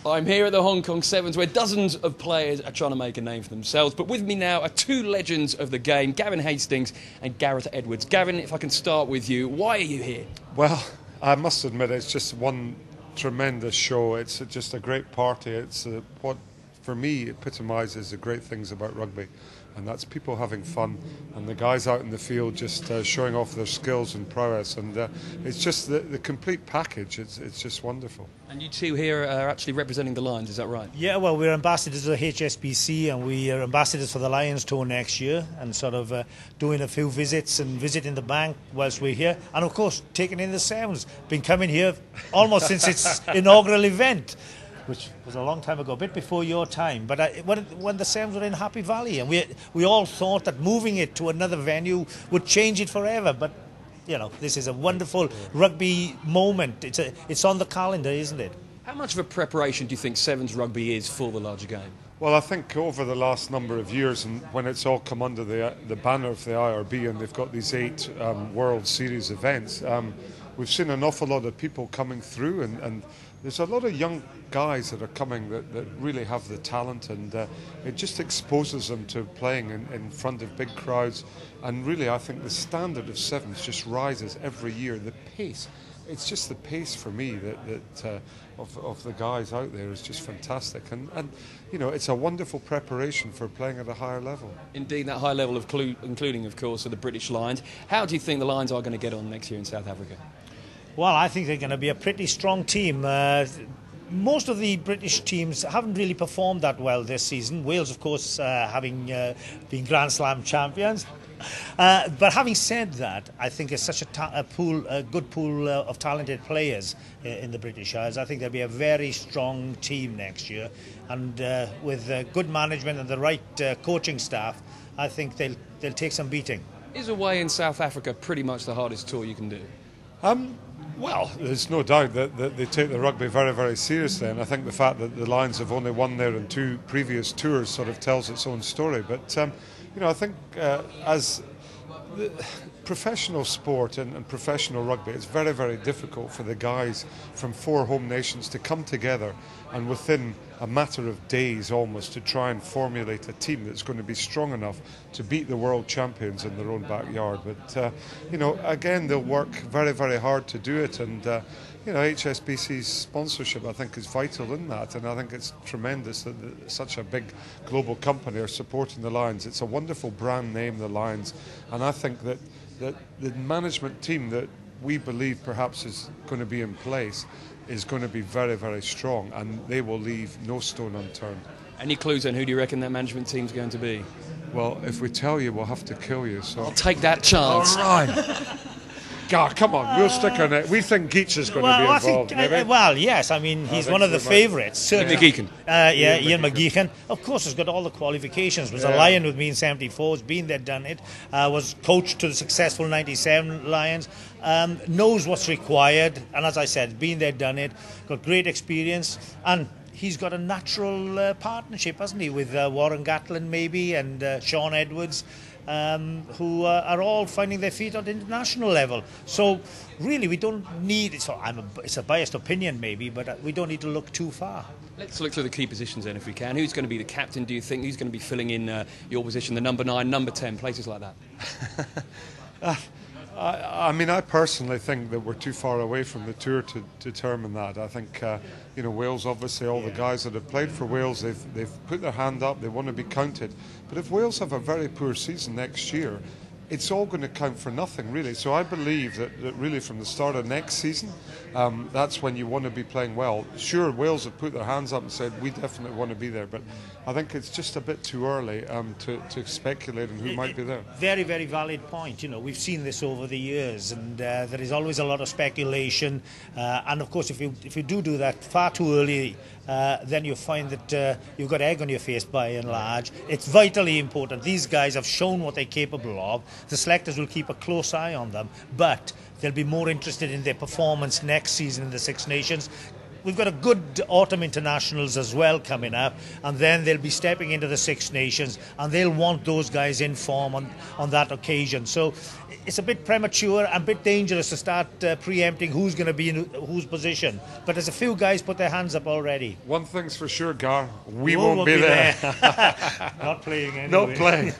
I'm here at the Hong Kong Sevens where dozens of players are trying to make a name for themselves. But with me now are two legends of the game, Gavin Hastings and Gareth Edwards. Gavin, if I can start with you, why are you here? Well, I must admit it's just one tremendous show. It's just a great party. It's what, for me, epitomises the great things about rugby. And that's people having fun and the guys out in the field just showing off their skills and prowess. And it's just the complete package. It's just wonderful. And you two here are actually representing the Lions, is that right? Yeah, well, we're ambassadors of HSBC and we are ambassadors for the Lions tour next year, and sort of doing a few visits and visiting the bank whilst we're here. And of course, taking in the Sevens. Been coming here almost since its inaugural event, which was a long time ago, a bit before your time. But when the Sevens were in Happy Valley, and we all thought that moving it to another venue would change it forever. But you know, this is a wonderful rugby moment. It's on the calendar, isn't it? How much of a preparation do you think Sevens rugby is for the larger game? Well, I think over the last number of years, and when it's all come under the banner of the IRB, and they've got these 8 World Series events, we've seen an awful lot of people coming through, and there's a lot of young guys that are coming that really have the talent, and it just exposes them to playing in front of big crowds. And really, I think the standard of Sevens just rises every year. The pace, it's just the pace for me of the guys out there is just fantastic. And you know, it's a wonderful preparation for playing at a higher level. Indeed, that high level of including, of course, of the British Lions. How do you think the Lions are going to get on next year in South Africa? Well, I think they're going to be a pretty strong team. Most of the British teams haven't really performed that well this season. Wales, of course, having been Grand Slam champions. But having said that, I think it's such a good pool of talented players in the British Isles. I think there'll be a very strong team next year. And with good management and the right coaching staff, I think they'll take some beating. Is away in South Africa pretty much the hardest tour you can do? Well, there's no doubt that they take the rugby very, very seriously, and I think the fact that the Lions have only won there in 2 previous tours sort of tells its own story. But you know, I think as the professional sport and professional rugby, it's very, very difficult for the guys from 4 home nations to come together and within a matter of days almost to try and formulate a team that's going to be strong enough to beat the world champions in their own backyard. But you know, again, they'll work very, very hard to do it, and you know, HSBC's sponsorship, I think, is vital in that, and I think it's tremendous that such a big global company are supporting the Lions. It's a wonderful brand name, the Lions, and I think that the management team that we believe perhaps is going to be in place is going to be very, very strong, and they will leave no stone unturned. Any clues on who do you reckon that management team's going to be? Well, if we tell you, we'll have to kill you. So I'll take that chance. All right. God, come on, we'll stick on it. We think Geach is going to be involved. Well, yes, I mean, he's one of the favourites. Ian McGeechan. Yeah, Ian McGeechan. Of course, has got all the qualifications. Was a Lion with me in '74. Has been there, done it. Was coach to the successful '97 Lions. Knows what's required, and as I said, been there, done it. Got great experience, and he's got a natural partnership, hasn't he, with Warren Gatlin maybe and Sean Edwards. Who are all finding their feet at international level. So really we don't need, it's a biased opinion maybe, but we don't need to look too far. Let's look through the key positions then if we can. Who's going to be the captain, do you think? Who's going to be filling in your position, the number 9, number 10, places like that? I mean, I personally think that we're too far away from the tour to determine that. I think, you know, Wales, obviously, all the guys that have played for Wales, they've put their hand up, they want to be counted. But if Wales have a very poor season next year, it's all going to count for nothing, really. So I believe that really from the start of next season, that's when you want to be playing well. Sure, Wales have put their hands up and said, we definitely want to be there, but I think it's just a bit too early to speculate on who might be there. Very, very valid point. You know, we've seen this over the years, and there is always a lot of speculation. And of course, if you do that far too early, then you find that you've got egg on your face by and large. It's vitally important. These guys have shown what they're capable of. The selectors will keep a close eye on them, but they'll be more interested in their performance next season in the Six Nations. we've got a good autumn internationals as well coming up, and then they'll be stepping into the Six Nations, and they'll want those guys in form on that occasion. So it's a bit premature and a bit dangerous to start preempting who's going to be in whose position. But there's a few guys put their hands up already. One thing's for sure, Gar, we won't be there. Not playing anyway. Not playing.